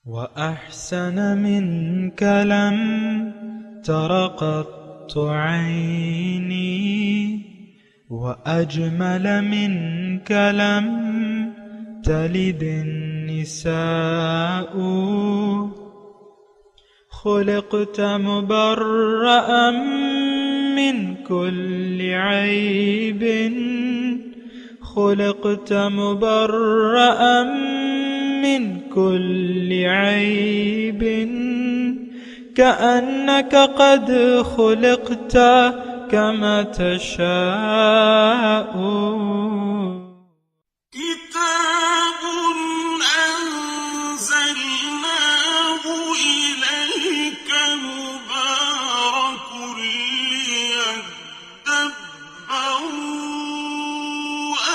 وأحسن منك لم تر قط عيني وأجمل منك لم تلد النساء خلقت مبرأ من كل عيب خلقت مبرأ من كل عيب كأنك قد خلقت كما تشاء كتاب أنزلناه إليك مبارك ليدبروا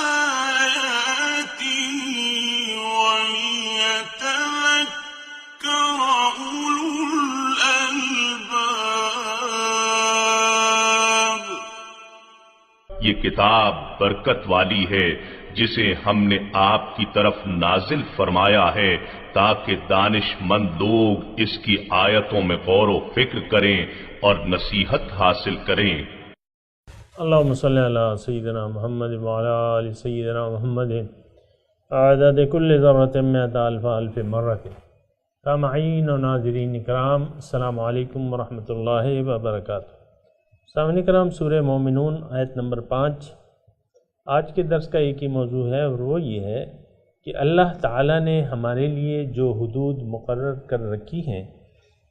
آياته وليتذكر أولو الألباب۔ یہ کتاب برکت والی ہے جسے ہم نے آپ کی طرف نازل فرمایا ہے تاکہ دانش مند لوگ اس کی آیتوں میں غور و فکر کریں اور نصیحت حاصل کریں۔ اللہم صلی علی سیدنا محمد وعلی آل سیدنا محمد عدد کل ذرۃ مئۃ الف الف مرۃ۔ سامعین و ناظرین کرام، السلام علیکم ورحمۃ اللہ وبرکاتہ۔ سامعین کرام، سورہ مومنون آیت نمبر 5 آج کے درس کا ایک ہی موضوع ہے، اور وہ یہ ہے کہ اللہ تعالیٰ نے ہمارے لیے جو حدود مقرر کر رکھی ہیں،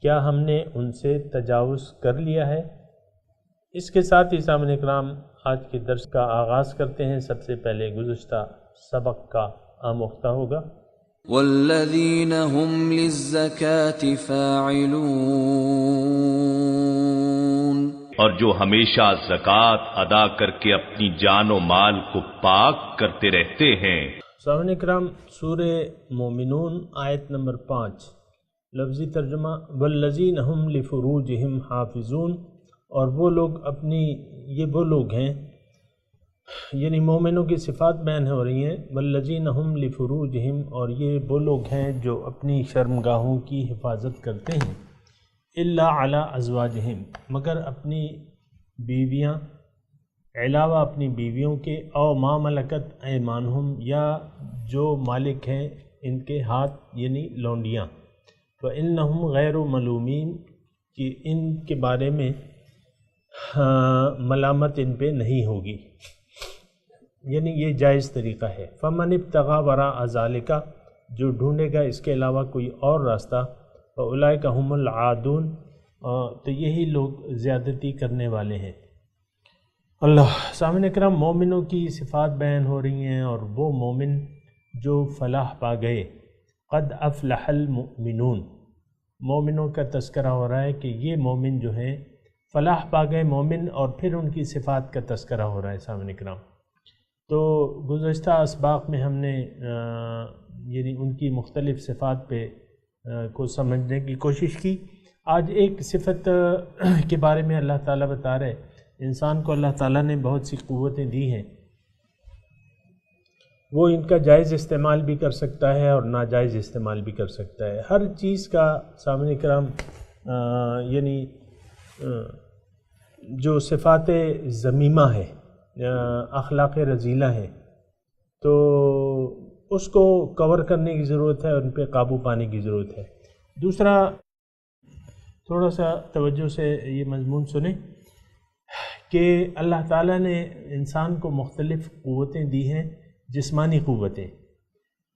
کیا ہم نے ان سے تجاوز کر لیا ہے؟ اس کے ساتھ ہی سامعین کرام آج کے درس کا آغاز کرتے ہیں۔ سب سے پہلے گزشتہ سبق کا آموختہ ہوگا۔ والذین هم للزکاة فاعلون، اور جو ہمیشہ زکوٰۃ ادا کر کے اپنی جان و مال کو پاک کرتے رہتے ہیں۔ سامعین کرام، سورہ مومنون آیت نمبر 5 لفظی ترجمہ والذین هم لفروجہم حافظون، اور وہ لوگ یہ وہ لوگ ہیں، یعنی مومنوں کی صفات بیان ہو رہی ہیں۔ والذین هم لفروجہم، اور یہ وہ لوگ ہیں جو اپنی شرمگاہوں کی حفاظت کرتے ہیں۔ الا علی ازواجہم، مگر اپنی بیویاں، علاوہ اپنی بیویوں کے، او ما ملکت ایمانہم، یا جو مالک ہیں ان کے ہاتھ یعنی لونڈیاں۔ فإنہم غیر ملومین، کہ ان کے بارے میں ملامت ان پہ نہیں ہوگی، یعنی یہ جائز طریقہ ہے۔ فمن ابتغى وراء ذلك، جو ڈھونڈے گا اس کے علاوہ کوئی اور راستہ، فاولئک هم العادون، تو یہی لوگ زیادتی کرنے والے ہیں۔ اللہ سامعین اکرام، مومنوں کی صفات بیان ہو رہی ہیں، اور وہ مومن جو فلاح پا گئے، قد افلح المؤمنون، مومنوں کا تذکرہ ہو رہا ہے کہ یہ مومن جو ہیں فلاح پا گئے مومن، اور پھر ان کی صفات کا تذکرہ ہو رہا ہے۔ سامعین اکرام، تو گزشتہ اسباق میں ہم نے یعنی ان کی مختلف صفات پہ کو سمجھنے کی کوشش کی۔ آج ایک صفت کے بارے میں اللہ تعالیٰ بتا رہے، انسان کو اللہ تعالیٰ نے بہت سی قوتیں دی ہیں، وہ ان کا جائز استعمال بھی کر سکتا ہے اور ناجائز استعمال بھی کر سکتا ہے۔ ہر چیز کا سامعین کرام یعنی جو صفات ذمیمہ ہے، اخلاق رذیلہ ہے، تو اس کو کور کرنے کی ضرورت ہے، ان پہ قابو پانے کی ضرورت ہے۔ دوسرا، تھوڑا سا توجہ سے یہ مضمون سنیں کہ اللہ تعالیٰ نے انسان کو مختلف قوتیں دی ہیں، جسمانی قوتیں۔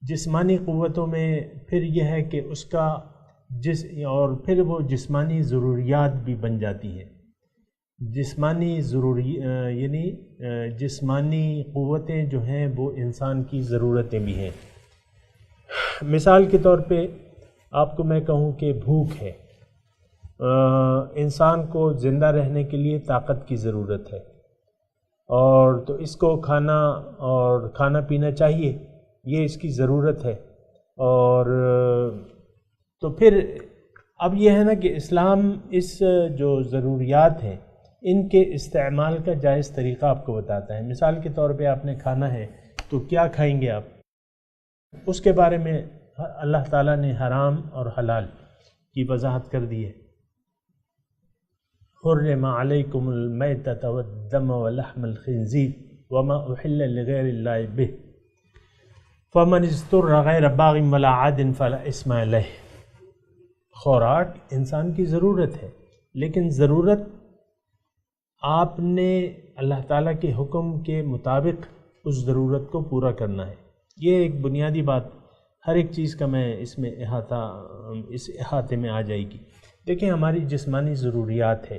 جسمانی قوتوں میں پھر یہ ہے کہ اس کا اور پھر وہ جسمانی ضروریات بھی بن جاتی ہیں۔ جسمانی یعنی جسمانی قوتیں جو ہیں وہ انسان کی ضرورتیں بھی ہیں۔ مثال کے طور پہ آپ کو میں کہوں کہ بھوک ہے، انسان کو زندہ رہنے کے لیے طاقت کی ضرورت ہے، اور تو اس کو کھانا پینا چاہیے، یہ اس کی ضرورت ہے۔ اور تو پھر اب یہ ہے نا کہ اسلام اس جو ضروریات ہیں ان کے استعمال کا جائز طریقہ آپ کو بتاتا ہے۔ مثال کے طور پہ آپ نے کھانا ہے تو کیا کھائیں گے آپ، اس کے بارے میں اللہ تعالیٰ نے حرام اور حلال کی وضاحت کر دی ہے. حرم علیکم المیتۃ والدم ولحم الخنزیر وما احل لغیر اللہ بہ فمن اضطر غیر باغ ولا عاد فلا اثم علیہ. خوراک انسان کی ضرورت ہے، لیکن ضرورت آپ نے اللہ تعالیٰ کے حکم کے مطابق اس ضرورت کو پورا کرنا ہے. یہ ایک بنیادی بات، ہر ایک چیز کا میں اس احاطے میں آ جائے گی. دیکھیں ہماری جسمانی ضروریات ہے،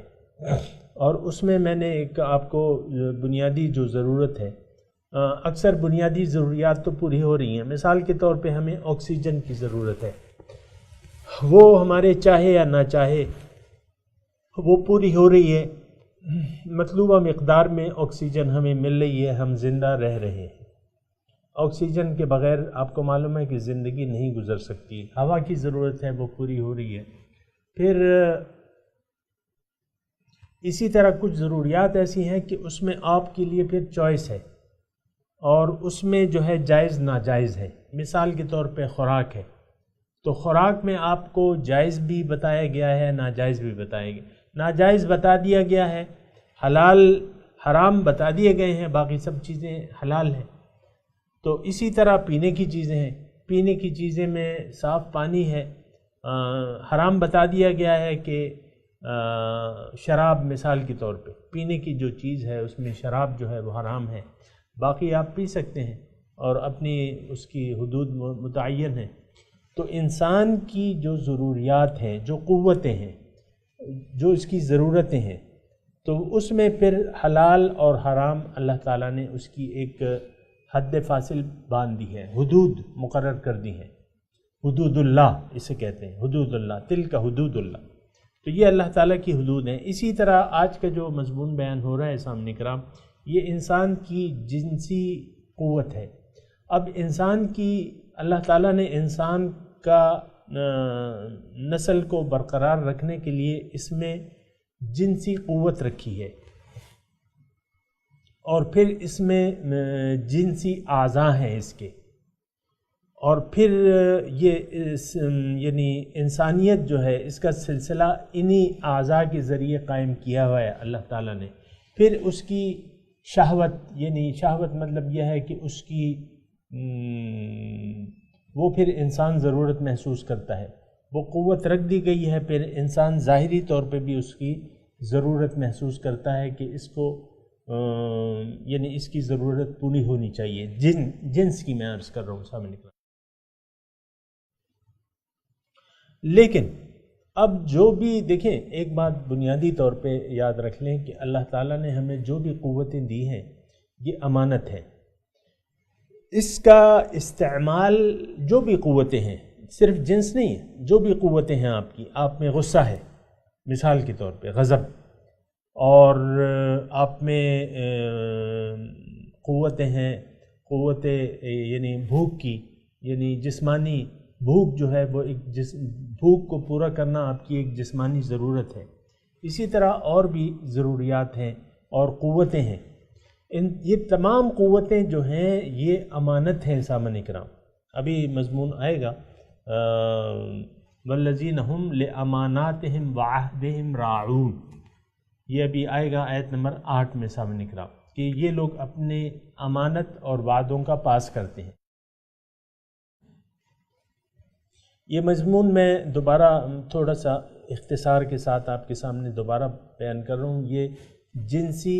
اور اس میں نے ایک آپ کو بنیادی جو ضرورت ہے، اکثر بنیادی ضروریات تو پوری ہو رہی ہیں. مثال کے طور پہ ہمیں آکسیجن کی ضرورت ہے، وہ ہمارے چاہے یا نہ چاہے وہ پوری ہو رہی ہے. مطلوبہ مقدار میں آکسیجن ہمیں مل رہی ہے، ہم زندہ رہ رہے ہیں. آکسیجن کے بغیر آپ کو معلوم ہے کہ زندگی نہیں گزر سکتی. ہوا کی ضرورت ہے، وہ پوری ہو رہی ہے. پھر اسی طرح کچھ ضروریات ایسی ہیں کہ اس میں آپ کے لیے پھر چوائس ہے، اور اس میں جو ہے جائز ناجائز ہے. مثال کے طور پہ خوراک ہے، تو خوراک میں آپ کو جائز بھی بتایا گیا ہے، ناجائز بھی بتایا گیا. ناجائز بتا دیا گیا ہے، حلال حرام بتا دیے گئے ہیں، باقی سب چیزیں حلال ہیں. تو اسی طرح پینے کی چیزیں ہیں، پینے کی چیزیں میں صاف پانی ہے، حرام بتا دیا گیا ہے کہ شراب مثال کے طور پہ پینے کی جو چیز ہے اس میں شراب جو ہے وہ حرام ہے. باقی آپ پی سکتے ہیں اور اپنی اس کی حدود متعین ہیں. تو انسان کی جو ضروریات ہیں، جو قوتیں ہیں، جو اس کی ضرورتیں ہیں، تو اس میں پھر حلال اور حرام اللہ تعالیٰ نے اس کی ایک حد فاصل باندھ دی ہے، حدود مقرر کر دی ہیں. حدود اللہ اسے کہتے ہیں، حدود اللہ، تلک حدود اللہ. تو یہ اللہ تعالیٰ کی حدود ہیں. اسی طرح آج کا جو مضمون بیان ہو رہا ہے سامنے کرام، یہ انسان کی جنسی قوت ہے. اب انسان کی اللہ تعالیٰ نے انسان کا نسل کو برقرار رکھنے کے لیے اس میں جنسی قوت رکھی ہے، اور پھر اس میں جنسی اعضاء ہیں اس کے، اور پھر یعنی انسانیت جو ہے اس کا سلسلہ انہی اعضاء کے ذریعے قائم کیا ہوا ہے اللہ تعالیٰ نے. پھر اس کی شہوت، یعنی شہوت مطلب یہ ہے کہ اس کی وہ پھر انسان ضرورت محسوس کرتا ہے، وہ قوت رکھ دی گئی ہے. پھر انسان ظاہری طور پہ بھی اس کی ضرورت محسوس کرتا ہے کہ اس کو یعنی اس کی ضرورت پوری ہونی چاہیے. جنس کی میں عرض کر رہا ہوں سامنے کا. لیکن اب جو بھی دیکھیں، ایک بات بنیادی طور پہ یاد رکھ لیں کہ اللہ تعالیٰ نے ہمیں جو بھی قوتیں دی ہیں یہ امانت ہے. اس کا استعمال، جو بھی قوتیں ہیں، صرف جنس نہیں ہے، جو بھی قوتیں ہیں آپ میں غصہ ہے مثال کے طور پہ، غضب، اور آپ میں قوتیں ہیں، قوتیں یعنی بھوک کی، یعنی جسمانی بھوک جو ہے وہ بھوک کو پورا کرنا آپ کی ایک جسمانی ضرورت ہے. اسی طرح اور بھی ضروریات ہیں اور قوتیں ہیں. یہ تمام قوتیں جو ہیں یہ امانت ہیں سامعین کرام. ابھی مضمون آئے گا والذین هم لاماناتهم وعہدهم راعون، یہ ابھی آئے گا آیت نمبر 8 میں سامعین کرام، کہ یہ لوگ اپنے امانت اور وعدوں کا پاس کرتے ہیں. یہ مضمون میں دوبارہ تھوڑا سا اختصار کے ساتھ آپ کے سامنے دوبارہ بیان کر رہا ہوں. یہ جنسی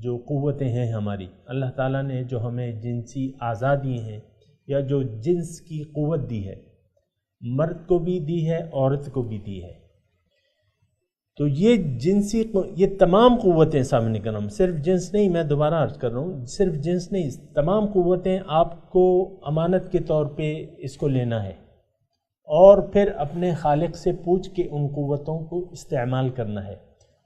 جو قوتیں ہیں ہماری، اللہ تعالیٰ نے جو ہمیں جنسی اعضاء دی ہیں یا جو جنس کی قوت دی ہے، مرد کو بھی دی ہے، عورت کو بھی دی ہے. تو یہ تمام قوتیں سامنے کرام، صرف جنس نہیں، میں دوبارہ عرض کر رہا ہوں، صرف جنس نہیں، تمام قوتیں آپ کو امانت کے طور پہ اس کو لینا ہے، اور پھر اپنے خالق سے پوچھ کے ان قوتوں کو استعمال کرنا ہے.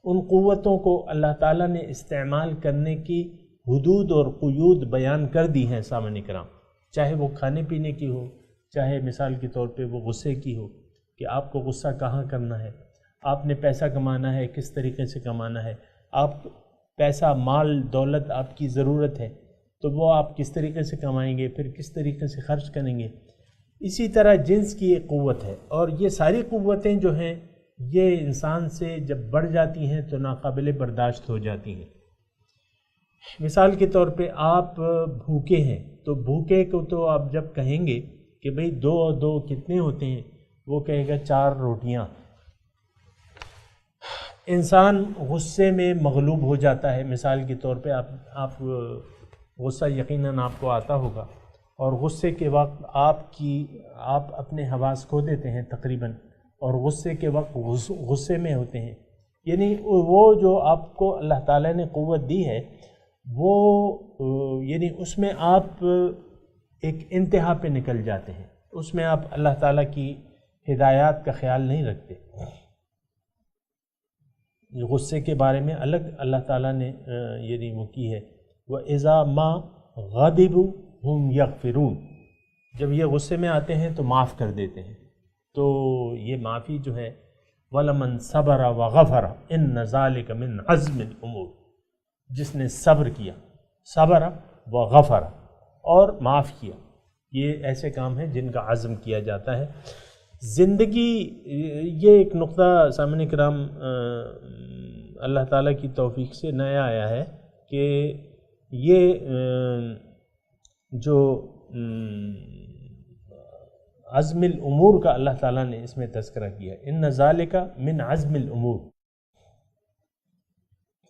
ان قوتوں کو اللہ تعالیٰ نے استعمال کرنے کی حدود اور قیود بیان کر دی ہیں سامعین کرام، چاہے وہ کھانے پینے کی ہو، چاہے مثال کے طور پہ وہ غصے کی ہو، کہ آپ کو غصہ کہاں کرنا ہے، آپ نے پیسہ کمانا ہے کس طریقے سے کمانا ہے، آپ پیسہ، مال، دولت آپ کی ضرورت ہے، تو وہ آپ کس طریقے سے کمائیں گے، پھر کس طریقے سے خرچ کریں گے. اسی طرح جنس کی ایک قوت ہے، اور یہ ساری قوتیں جو ہیں یہ انسان سے جب بڑھ جاتی ہیں تو ناقابل برداشت ہو جاتی ہیں. مثال کے طور پہ آپ بھوکے ہیں، تو بھوکے کو تو آپ جب کہیں گے کہ بھئی 2 اور 2 کتنے ہوتے ہیں، وہ کہے گا 4 روٹیاں. انسان غصے میں مغلوب ہو جاتا ہے. مثال کے طور پہ آپ غصہ یقیناً آپ کو آتا ہوگا، اور غصے کے وقت آپ اپنے حواس کھو دیتے ہیں تقریباً، اور غصے کے وقت غصے میں ہوتے ہیں. یعنی وہ جو آپ کو اللہ تعالیٰ نے قوت دی ہے، وہ یعنی اس میں آپ ایک انتہا پہ نکل جاتے ہیں، اس میں آپ اللہ تعالیٰ کی ہدایات کا خیال نہیں رکھتے. غصے کے بارے میں الگ اللہ تعالیٰ نے یعنی وہ کی ہے، وَإِذَا مَا غَضِبُوا هُمْ يَغْفِرُونَ، جب یہ غصے میں آتے ہیں تو معاف کر دیتے ہیں. تو یہ معافی جو ہے وَلَمَنْ صَبَرَ وَغَفَرَ إِنَّ ذَلِكَ مِنْ عَزْمِ الْأُمُورِ، جس نے صبر کیا، صبر وغفر، اور معاف کیا، یہ ایسے کام ہیں جن کا عزم کیا جاتا ہے. زندگی، یہ ایک نقطہ سامعین کرام اللہ تعالیٰ کی توفیق سے نیا آیا ہے کہ یہ جو عزم الامور کا اللہ تعالیٰ نے اس میں تذکرہ کیا، ان ذالک من عزم الامور،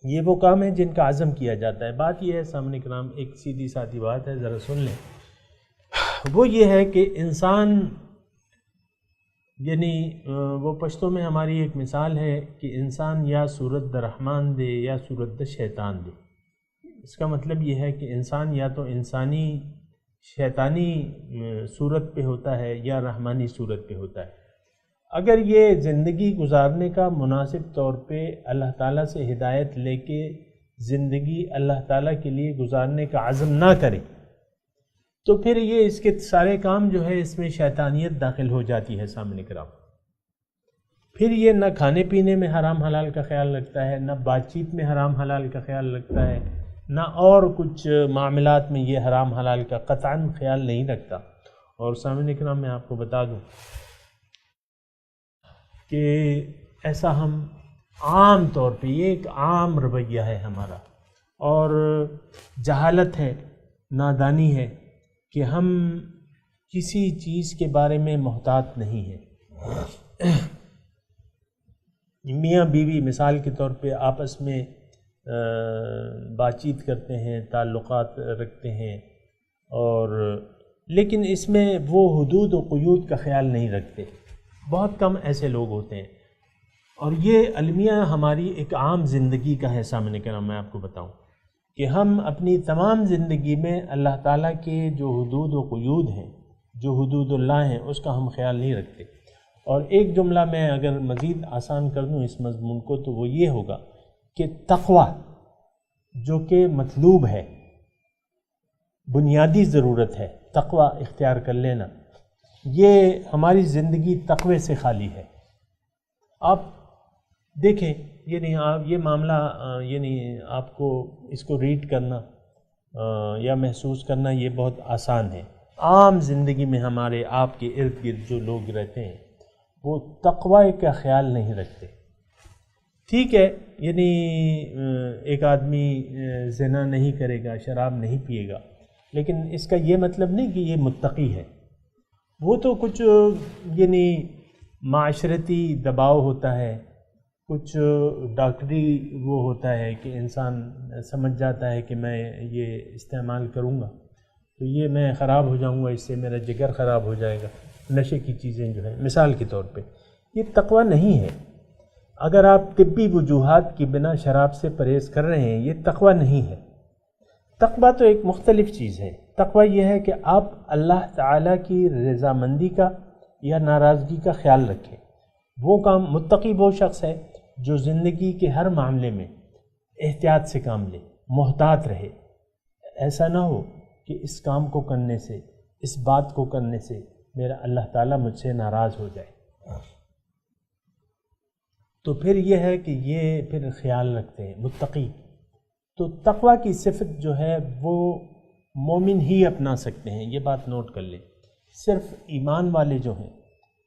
یہ وہ کام ہیں جن کا عزم کیا جاتا ہے. بات یہ ہے سامنے کرام، ایک سیدھی سادھی بات ہے، ذرا سن لیں. وہ یہ ہے کہ انسان، یعنی وہ پشتوں میں ہماری ایک مثال ہے کہ انسان یا صورت د رحمان دے یا صورت د شیطان دے. اس کا مطلب یہ ہے کہ انسان یا تو انسانی شیطانی صورت پہ ہوتا ہے یا رحمانی صورت پہ ہوتا ہے. اگر یہ زندگی گزارنے کا مناسب طور پہ اللہ تعالیٰ سے ہدایت لے کے زندگی اللہ تعالیٰ کے لیے گزارنے کا عزم نہ کرے، تو پھر یہ اس کے سارے کام جو ہے اس میں شیطانیت داخل ہو جاتی ہے سامنے کرام. پھر یہ نہ کھانے پینے میں حرام حلال کا خیال رکھتا ہے، نہ بات چیت میں حرام حلال کا خیال رکھتا ہے، نہ اور کچھ معاملات میں یہ حرام حلال کا قطعاً خیال نہیں رکھتا. اور سامنے کرام میں آپ کو بتا دوں کہ ایسا ہم عام طور پہ، یہ ایک عام رویہ ہے ہمارا، اور جہالت ہے، نادانی ہے کہ ہم کسی چیز کے بارے میں محتاط نہیں ہیں. میاں بیوی مثال کے طور پہ آپس میں بات چیت کرتے ہیں، تعلقات رکھتے ہیں، اور لیکن اس میں وہ حدود و قیود کا خیال نہیں رکھتے. بہت کم ایسے لوگ ہوتے ہیں، اور یہ المیہ ہماری ایک عام زندگی کا ہے. سامنے کرام میں آپ کو بتاؤں کہ ہم اپنی تمام زندگی میں اللہ تعالیٰ کے جو حدود و قیود ہیں، جو حدود اللہ ہیں، اس کا ہم خیال نہیں رکھتے. اور ایک جملہ میں اگر مزید آسان کر دوں اس مضمون کو، تو وہ یہ ہوگا کہ تقوی جو کہ مطلوب ہے، بنیادی ضرورت ہے، تقوی اختیار کر لینا، یہ ہماری زندگی تقوی سے خالی ہے. آپ دیکھیں، یعنی یہ معاملہ یعنی آپ کو اس کو ریڈ کرنا یا محسوس کرنا یہ بہت آسان ہے. عام زندگی میں ہمارے آپ کے ارد گرد جو لوگ رہتے ہیں وہ تقوی کا خیال نہیں رکھتے. ٹھیک ہے، یعنی ایک آدمی زنا نہیں کرے گا، شراب نہیں پیے گا، لیکن اس کا یہ مطلب نہیں کہ یہ متقی ہے. وہ تو کچھ یعنی معاشرتی دباؤ ہوتا ہے، کچھ ڈاکٹری وہ ہوتا ہے کہ انسان سمجھ جاتا ہے کہ میں یہ استعمال کروں گا تو یہ میں خراب ہو جاؤں گا، اس سے میرا جگر خراب ہو جائے گا. نشے کی چیزیں جو ہیں مثال کے طور پہ، یہ تقوی نہیں ہے. اگر آپ طبی وجوہات کی بنا شراب سے پرہیز کر رہے ہیں، یہ تقوی نہیں ہے. تقوی تو ایک مختلف چیز ہے. تقوی یہ ہے کہ آپ اللہ تعالیٰ کی رضامندی کا یا ناراضگی کا خیال رکھیں. وہ کام، متقی وہ شخص ہے جو زندگی کے ہر معاملے میں احتیاط سے کام لے، محتاط رہے. ایسا نہ ہو کہ اس کام کو کرنے سے، اس بات کو کرنے سے میرا اللہ تعالیٰ مجھ سے ناراض ہو جائے. تو پھر یہ ہے کہ یہ پھر خیال رکھتے ہیں متقی. تو تقوی کی صفت جو ہے وہ مومن ہی اپنا سکتے ہیں، یہ بات نوٹ کر لیں۔ صرف ایمان والے جو ہیں،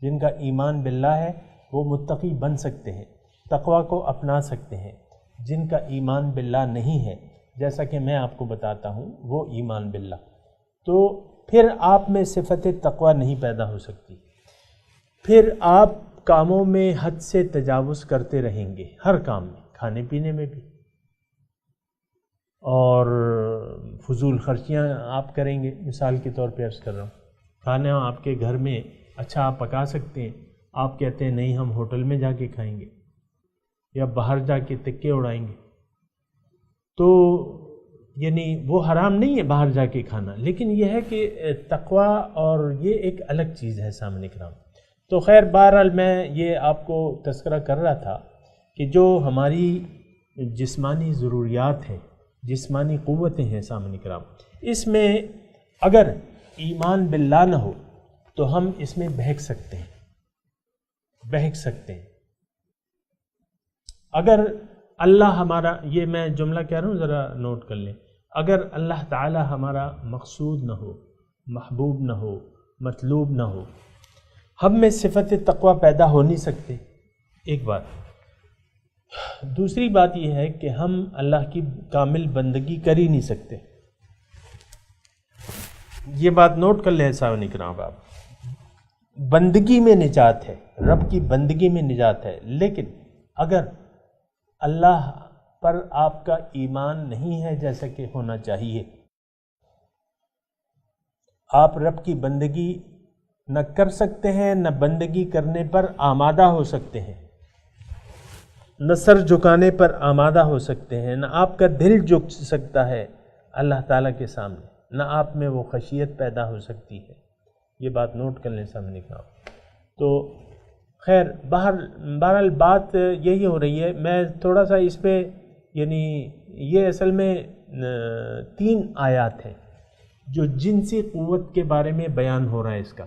جن کا ایمان باللہ ہے، وہ متقی بن سکتے ہیں، تقوی کو اپنا سکتے ہیں۔ جن کا ایمان باللہ نہیں ہے، جیسا کہ میں آپ کو بتاتا ہوں، وہ ایمان باللہ، تو پھر آپ میں صفت تقوی نہیں پیدا ہو سکتی، پھر آپ کاموں میں حد سے تجاوز کرتے رہیں گے، ہر کام میں، کھانے پینے میں بھی، اور فضول خرچیاں آپ کریں گے۔ مثال کے طور پہ عرض کر رہا ہوں، کھانا آپ کے گھر میں اچھا آپ پکا سکتے ہیں، آپ کہتے ہیں نہیں ہم ہوٹل میں جا کے کھائیں گے یا باہر جا کے تکے اڑائیں گے، تو یعنی وہ حرام نہیں ہے باہر جا کے کھانا، لیکن یہ ہے کہ تقوی اور یہ ایک الگ چیز ہے سامنے کرام۔ تو خیر بہرحال میں یہ آپ کو تذکرہ کر رہا تھا کہ جو ہماری جسمانی ضروریات ہیں، جسمانی قوتیں ہیں سامنے کرام، اس میں اگر ایمان باللہ نہ ہو تو ہم اس میں بہک سکتے ہیں۔ اگر اللہ ہمارا، یہ میں جملہ کہہ رہا ہوں ذرا نوٹ کر لیں، اگر اللہ تعالی ہمارا مقصود نہ ہو، محبوب نہ ہو، مطلوب نہ ہو، ہم میں صفت تقوی پیدا ہو نہیں سکتے، ایک بات۔ دوسری بات یہ ہے کہ ہم اللہ کی کامل بندگی کر ہی نہیں سکتے، یہ بات نوٹ کر لیں سامعین کرام۔ آپ بندگی میں نجات ہے، رب کی بندگی میں نجات ہے، لیکن اگر اللہ پر آپ کا ایمان نہیں ہے جیسا کہ ہونا چاہیے، آپ رب کی بندگی نہ کر سکتے ہیں، نہ بندگی کرنے پر آمادہ ہو سکتے ہیں، نہ سر جھکانے پر آمادہ ہو سکتے ہیں، نہ آپ کا دل جھک سکتا ہے اللہ تعالیٰ کے سامنے، نہ آپ میں وہ خشیت پیدا ہو سکتی ہے، یہ بات نوٹ کر لیں سامنے کا۔ تو خیر بہرحال بات یہی ہو رہی ہے، میں تھوڑا سا اس پہ یعنی یہ اصل میں 3 آیات ہیں جو جنسی قوت کے بارے میں بیان ہو رہا ہے اس کا۔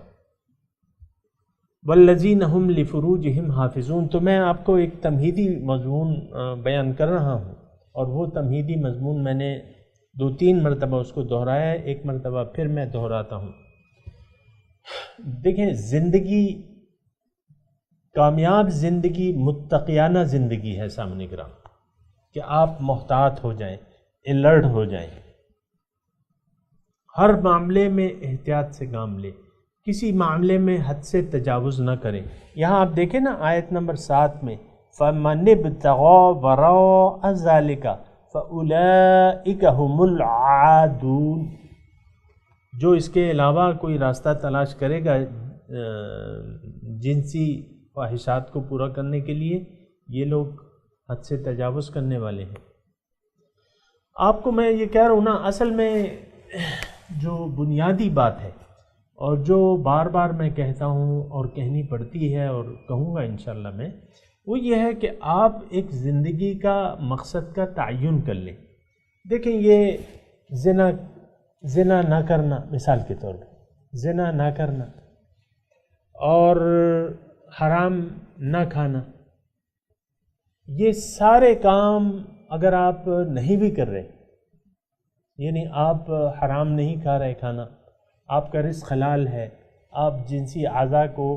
والذین ہم لفروجہم حافظون، تو میں آپ کو ایک تمہیدی مضمون بیان کر رہا ہوں، اور وہ تمہیدی مضمون میں نے 2-3 مرتبہ اس کو دہرایا ہے، ایک مرتبہ پھر میں دہراتا ہوں۔ دیکھیں، زندگی، کامیاب زندگی متقیانہ زندگی ہے سامنے کرام، کہ آپ محتاط ہو جائیں، الرٹ ہو جائیں، ہر معاملے میں احتیاط سے کام لیں، کسی معاملے میں حد سے تجاوز نہ کریں۔ یہاں آپ دیکھیں نا آیت نمبر 7 میں، فَمَنِ ابْتَغَىٰ وَرَاءَ ذَلِكَ فَأُولَٰئِكَ هُمُ الْعَادُونَ، جو اس کے علاوہ کوئی راستہ تلاش کرے گا جنسی خواہشات کو پورا کرنے کے لیے، یہ لوگ حد سے تجاوز کرنے والے ہیں۔ آپ کو میں یہ کہہ رہا ہوں نا، اصل میں جو بنیادی بات ہے اور جو بار بار میں کہتا ہوں اور کہنی پڑتی ہے اور کہوں گا انشاءاللہ میں، وہ یہ ہے کہ آپ ایک زندگی کا مقصد کا تعین کر لیں۔ دیکھیں، یہ زنا نہ کرنا، مثال کے طور پہ زنا نہ کرنا اور حرام نہ کھانا، یہ سارے کام اگر آپ نہیں بھی کر رہے، یعنی آپ حرام نہیں کھا رہے کھانا، آپ کا رزق حلال ہے، آپ جنسی اعضاء کو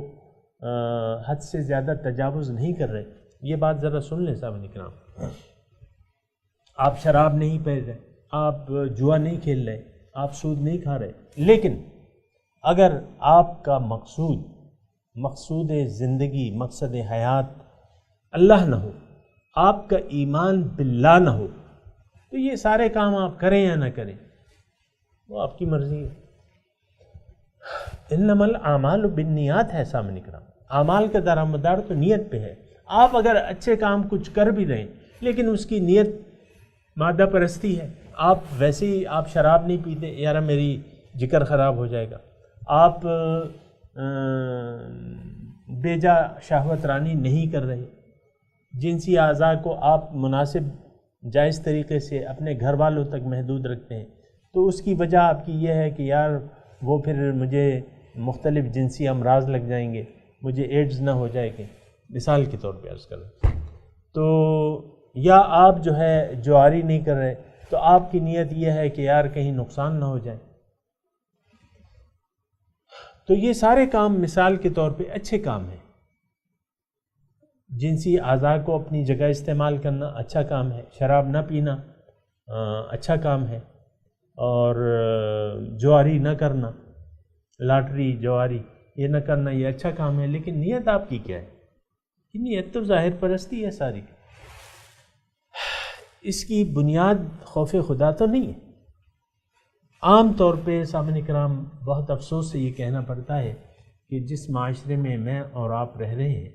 حد سے زیادہ تجاوز نہیں کر رہے، یہ بات ذرا سن لیں صاحب کرام۔ آپ شراب نہیں پی رہے، آپ جوا نہیں کھیل رہے، آپ سود نہیں کھا رہے، لیکن اگر آپ کا مقصود زندگی، مقصد حیات اللہ نہ ہو، آپ کا ایمان باللہ نہ ہو، تو یہ سارے کام آپ کریں یا نہ کریں وہ آپ کی مرضی ہے۔ انما الاعمال بالنیات ہے سامنے کرام، اعمال کا دارمدار تو نیت پہ ہے۔ آپ اگر اچھے کام کچھ کر بھی رہے لیکن اس کی نیت مادہ پرستی ہے، آپ ویسے ہی آپ شراب نہیں پیتے، یار میری جگر خراب ہو جائے گا، آپ بے جا شہوت رانی نہیں کر رہے، جنسی اعضاء کو آپ مناسب جائز طریقے سے اپنے گھر والوں تک محدود رکھتے ہیں، تو اس کی وجہ آپ کی یہ ہے کہ یار وہ پھر مجھے مختلف جنسی امراض لگ جائیں گے، مجھے ایڈز نہ ہو جائے گی، مثال کے طور پہ عرض کریں۔ تو یا آپ جو ہے جواری نہیں کر رہے، تو آپ کی نیت یہ ہے کہ یار کہیں نقصان نہ ہو جائے. تو یہ سارے کام مثال کے طور پہ اچھے کام ہیں. جنسی اعضاء کو اپنی جگہ استعمال کرنا اچھا کام ہے، شراب نہ پینا اچھا کام ہے، اور جواری نہ کرنا، لاٹری جواری یہ نہ کرنا یہ اچھا کام ہے. لیکن نیت آپ کی کیا ہے؟ نیت تو ظاہر پرستی ہے ساری. اس کی بنیاد خوف خدا تو نہیں ہے. عام طور پہ سامعین کرام بہت افسوس سے یہ کہنا پڑتا ہے کہ جس معاشرے میں میں اور آپ رہ رہے ہیں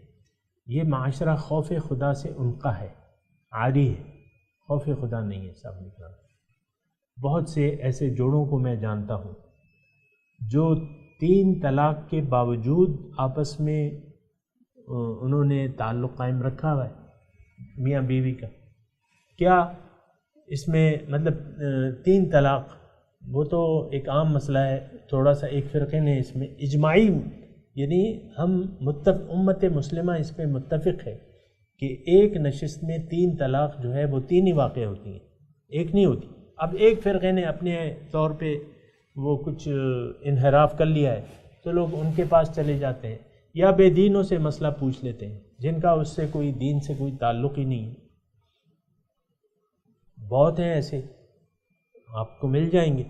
یہ معاشرہ خوف خدا سے انقا ہے، عاری ہے، خوف خدا نہیں ہے. سامعین کرام بہت سے ایسے جوڑوں کو میں جانتا ہوں جو 3 طلاق کے باوجود آپس میں انہوں نے تعلق قائم رکھا ہوا ہے میاں بیوی کا. کیا اس میں مطلب 3 طلاق وہ تو ایک عام مسئلہ ہے، تھوڑا سا ایک فرقے نے اس میں اجماعی، یعنی ہم امت مسلمہ اس پہ متفق ہے کہ ایک نشست میں 3 طلاق جو ہے وہ 3 ہی واقع ہوتی ہیں، ایک نہیں ہوتی. اب ایک فرقے نے اپنے طور پہ وہ کچھ انحراف کر لیا ہے تو لوگ ان کے پاس چلے جاتے ہیں، یا بے دینوں سے مسئلہ پوچھ لیتے ہیں جن کا اس سے کوئی دین سے کوئی تعلق ہی نہیں ہے. بہت ہیں ایسے، آپ کو مل جائیں گے.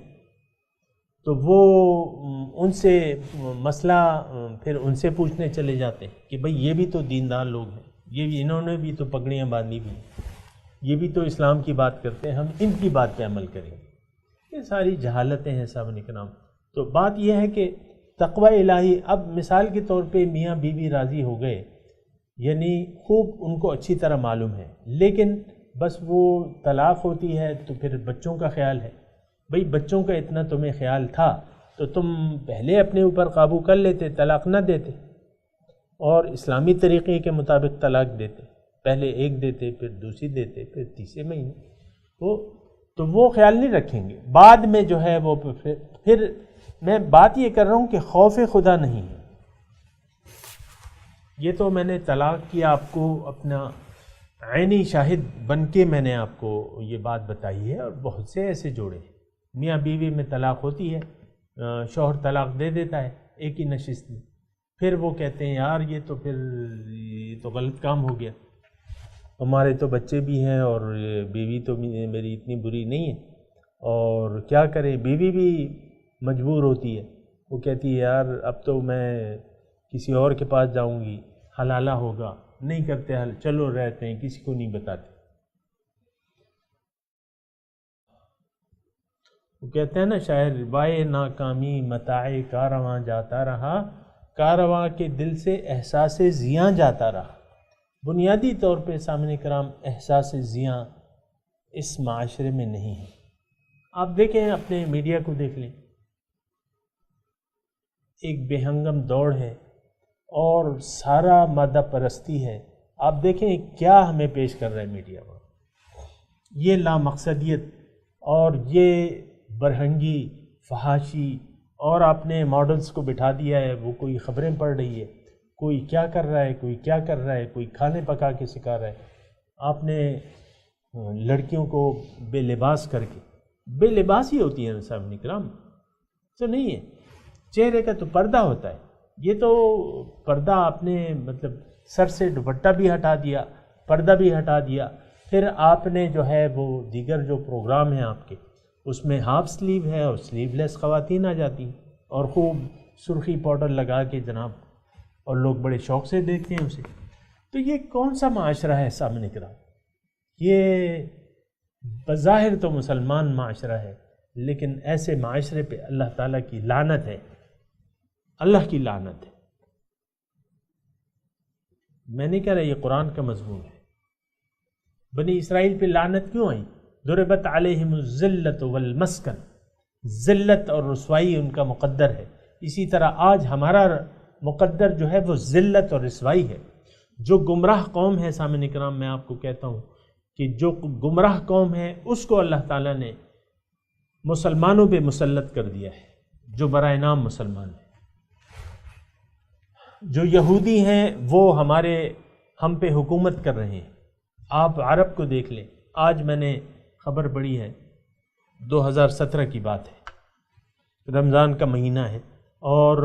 تو وہ ان سے مسئلہ پھر ان سے پوچھنے چلے جاتے ہیں کہ بھئی یہ بھی تو دیندار لوگ ہیں، یہ بھی انہوں نے بھی تو پگڑیاں باندھی بھی ہیں، یہ بھی تو اسلام کی بات کرتے ہیں، ہم ان کی بات پہ عمل کریں. یہ ساری جہالتیں ہیں سامعین کرام. تو بات یہ ہے کہ تقوی الہی، اب مثال کے طور پہ میاں بیوی راضی ہو گئے، یعنی خوب ان کو اچھی طرح معلوم ہے، لیکن بس وہ طلاق ہوتی ہے تو پھر بچوں کا خیال ہے. بھئی بچوں کا اتنا تمہیں خیال تھا تو تم پہلے اپنے اوپر قابو کر لیتے، طلاق نہ دیتے اور اسلامی طریقے کے مطابق طلاق دیتے. پہلے ایک دیتے، پھر دوسری دیتے، پھر تیسرے مہینے. تو وہ خیال نہیں رکھیں گے بعد میں جو ہے وہ پھر میں بات یہ کر رہا ہوں کہ خوف خدا نہیں ہے. یہ تو میں نے طلاق کی آپ کو اپنا عینی شاہد بن کے میں نے آپ کو یہ بات بتائی ہے، اور بہت سے ایسے جوڑے ہیں میاں بیوی میں طلاق ہوتی ہے، شوہر طلاق دے دیتا ہے ایک ہی نشست میں، پھر وہ کہتے ہیں یار یہ تو غلط کام ہو گیا، ہمارے تو بچے بھی ہیں اور بیوی تو میری اتنی بری نہیں ہے، اور کیا کرے. بیوی بھی مجبور ہوتی ہے، وہ کہتی ہے یار اب تو میں کسی اور کے پاس جاؤں گی، حلالہ ہوگا، نہیں کرتے حل، چلو رہتے ہیں، کسی کو نہیں بتاتے. وہ کہتے ہیں نا شاعر، وائے ناکامی متاع کارواں جاتا رہا، کارواں کے دل سے احساس زیاں جاتا رہا. بنیادی طور پہ سامعین کرام احساس زیاں اس معاشرے میں نہیں ہے. آپ دیکھیں اپنے میڈیا کو دیکھ لیں، ایک بے ہنگم دوڑ ہے اور سارا مادہ پرستی ہے. آپ دیکھیں کیا ہمیں پیش کر رہا ہے میڈیا پر، یہ لامقصدیت اور یہ برہنگی، فحاشی، اور آپ نے ماڈلز کو بٹھا دیا ہے، وہ کوئی خبریں پڑھ رہی ہے، کوئی کیا کر رہا ہے، کوئی کیا کر رہا ہے، کوئی کھانے پکا کے سکھا رہا ہے. آپ نے لڑکیوں کو بے لباس کر کے، بے لباس ہی ہوتی ہیں سامعین کرام، تو نہیں ہے، چہرے کا تو پردہ ہوتا ہے. یہ تو پردہ آپ نے مطلب سر سے دوپٹہ بھی ہٹا دیا، پردہ بھی ہٹا دیا، پھر آپ نے جو ہے وہ دیگر جو پروگرام ہیں آپ کے اس میں ہاف سلیو ہے اور سلیو لیس خواتین آ جاتی ہیں اور خوب سرخی پاؤڈر لگا کے جناب، اور لوگ بڑے شوق سے دیکھتے ہیں اسے. تو یہ کون سا معاشرہ ہے سامنے کرام؟ یہ بظاہر تو مسلمان معاشرہ ہے، لیکن ایسے معاشرے پہ اللہ تعالیٰ کی لعنت ہے، اللہ کی لعنت ہے. میں نہیں کہہ رہا یہ قرآن کا مضمون ہے. بنی اسرائیل پہ لعنت کیوں آئی؟ ضربت علیہم الذلۃ والمسکن، ذلت اور رسوائی ان کا مقدر ہے. اسی طرح آج ہمارا مقدر جو ہے وہ ذلت اور رسوائی ہے. جو گمراہ قوم ہے سامعین کرام، میں آپ کو کہتا ہوں کہ جو گمراہ قوم ہے اس کو اللہ تعالیٰ نے مسلمانوں پہ مسلط کر دیا ہے، جو برائے نام مسلمان ہیں. جو یہودی ہیں وہ ہم پہ حکومت کر رہے ہیں. آپ عرب کو دیکھ لیں. آج میں نے خبر پڑھی ہے 2017 کی بات ہے، رمضان کا مہینہ ہے، اور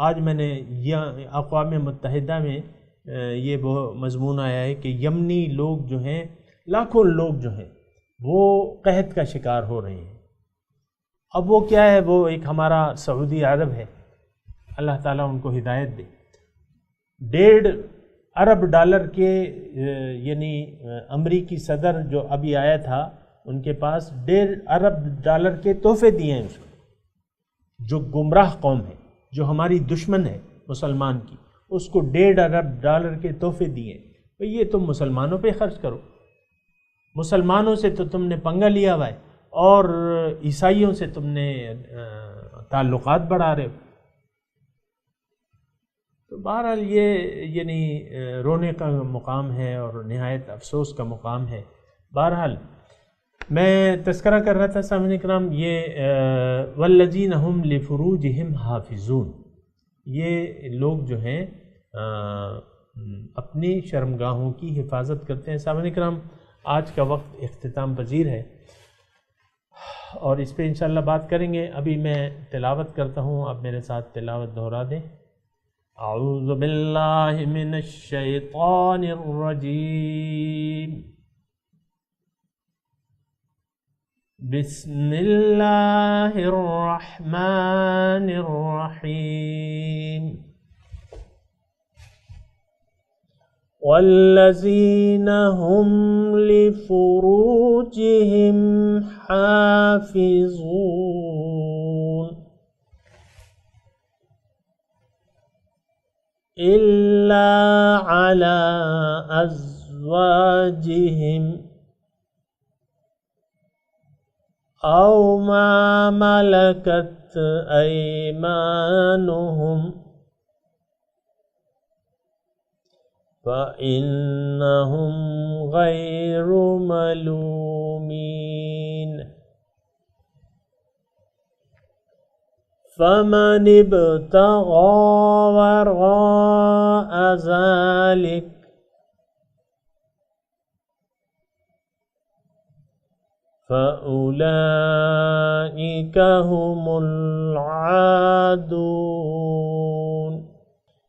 آج میں نے اقوام متحدہ میں یہ وہ مضمون آیا ہے کہ یمنی لوگ جو ہیں، لاکھوں لوگ جو ہیں وہ قحط کا شکار ہو رہے ہیں۔ اب وہ کیا ہے، وہ ایک ہمارا سعودی عرب ہے، اللہ تعالیٰ ان کو ہدایت دے، $1.5 ارب کے یعنی امریکی صدر جو ابھی آیا تھا ان کے پاس $1.5 ارب کے تحفے دیے ہیں اس کو، جو گمراہ قوم ہے، جو ہماری دشمن ہے مسلمان کی، اس کو $1.5 ارب کے تحفے دیے۔ تو یہ تم مسلمانوں پہ خرچ کرو، مسلمانوں سے تو تم نے پنگا لیا ہوا ہے اور عیسائیوں سے تم نے تعلقات بڑھا رہے ہو۔ تو بہرحال یہ یعنی رونے کا مقام ہے اور نہایت افسوس کا مقام ہے۔ بہرحال میں تذکرہ کر رہا تھا سامعین کرام، یہ والذین هم لفروجہم حافظون، یہ لوگ جو ہیں اپنی شرمگاہوں کی حفاظت کرتے ہیں۔ سامعین کرام، آج کا وقت اختتام پذیر ہے اور اس پہ انشاءاللہ بات کریں گے۔ ابھی میں تلاوت کرتا ہوں، آپ میرے ساتھ تلاوت دہرا دیں۔ اعوذ باللہ من الشیطان الرجیم، بسم اللہ الرحمن الرحیم۔ والذین هم لفروجہم حافظون إلا على أزواجهم أو ما ملكت أيمانهم فإنهم غير ملومين، فمن ابتغى وراء ذلك فأولئك هم العادون۔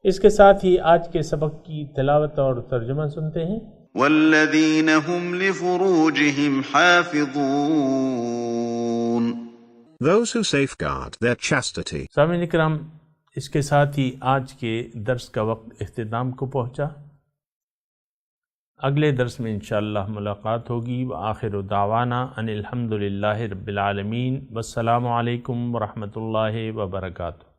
اس کے ساتھ ہی آج کے سبق کی تلاوت اور ترجمہ سنتے ہیں۔ والذین هم لفروجہم حافظون، Those who safeguard their chastity. سامعین کرام، اس کے ساتھ ہی آج کے درس کا وقت اختتام کو پہنچا۔ اگلے درس میں انشاءاللہ ملاقات ہوگی۔ وآخر دعوانا ان الحمدللہ رب العالمین، والسلام علیکم ورحمۃ اللہ وبرکاتہ۔